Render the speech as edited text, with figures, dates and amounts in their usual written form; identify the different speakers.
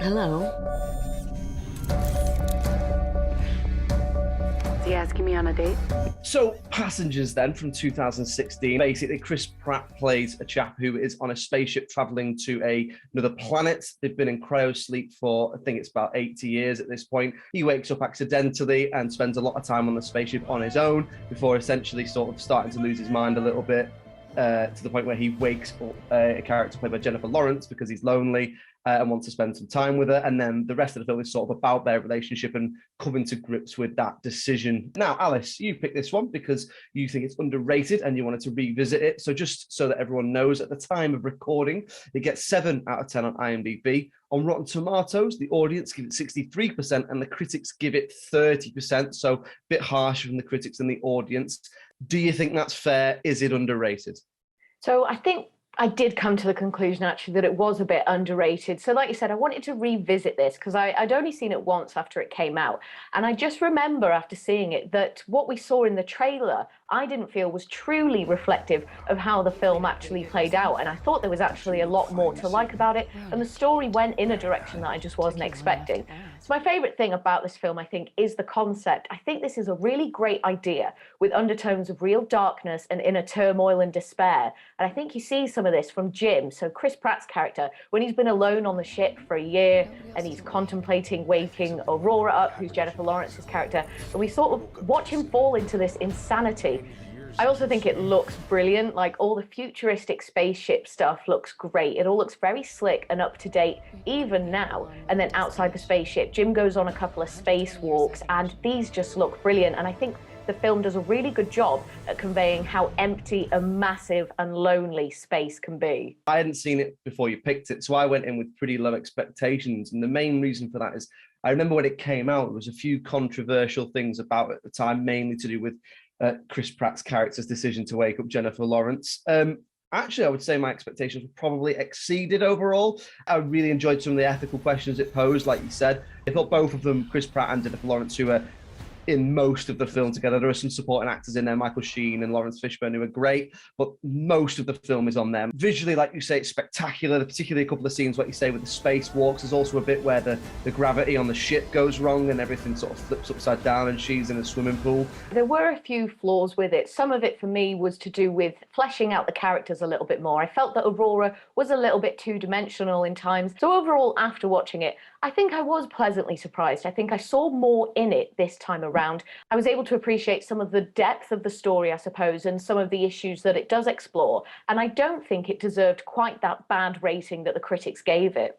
Speaker 1: Hello. Is he asking me on a date?
Speaker 2: So, Passengers then from 2016. Basically, Chris Pratt plays a chap who is on a spaceship traveling to another planet. They've been in cryosleep for, I think it's about 80 years at this point. He wakes up accidentally and spends a lot of time on the spaceship on his own before essentially sort of starting to lose his mind a little bit. To the point where he wakes up a character played by Jennifer Lawrence because he's lonely and wants to spend some time with her. And then the rest of the film is sort of about their relationship and coming to grips with that decision. Now, Alice, you picked this one because you think it's underrated and you wanted to revisit it. So just so that everyone knows, at the time of recording, it gets 7 out of 10 on IMDb. On Rotten Tomatoes, the audience give it 63% and the critics give it 30%. So a bit harsher from the critics and the audience. Do you think that's fair? Is it underrated?
Speaker 3: So I think I did come to the conclusion, actually, that it was a bit underrated. So like you said, I wanted to revisit this because I'd only seen it once after it came out. And I just remember after seeing it that what we saw in the trailer, I didn't feel was truly reflective of how the film actually played out. And I thought there was actually a lot more to like about it. And the story went in a direction that I just wasn't expecting. So my favorite thing about this film, I think, is the concept. I think this is a really great idea with undertones of real darkness and inner turmoil and despair. And I think you see some of this from Jim, so Chris Pratt's character, when he's been alone on the ship for a year and he's contemplating waking Aurora up, who's Jennifer Lawrence's character, and we sort of watch him fall into this insanity. I also think it looks brilliant. Like, all the futuristic spaceship stuff looks great. It all looks very slick and up to date, even now. And then outside the spaceship, Jim goes on a couple of spacewalks, and these just look brilliant. And I think the film does a really good job at conveying how empty and massive and lonely space can be.
Speaker 2: I hadn't seen it before you picked it, so I went in with pretty low expectations. And the main reason for that is I remember when it came out, there was a few controversial things about it at the time, mainly to do with Chris Pratt's character's decision to wake up Jennifer Lawrence. Actually, I would say my expectations were probably exceeded overall. I really enjoyed some of the ethical questions it posed, like you said. I thought both of them, Chris Pratt and Jennifer Lawrence, who are in most of the film together. There are some supporting actors in there, Michael Sheen and Lawrence Fishburne, who are great, but most of the film is on them. Visually, like you say, it's spectacular, particularly a couple of scenes, like you say, with the spacewalks. There's also a bit where the gravity on the ship goes wrong and everything sort of flips upside down and she's in a swimming pool.
Speaker 3: There were a few flaws with it. Some of it for me was to do with fleshing out the characters a little bit more. I felt that Aurora was a little bit two-dimensional in times. So overall, after watching it, I think I was pleasantly surprised. I think I saw more in it this time around. I was able to appreciate some of the depth of the story, I suppose, and some of the issues that it does explore. And I don't think it deserved quite that bad rating that the critics gave it.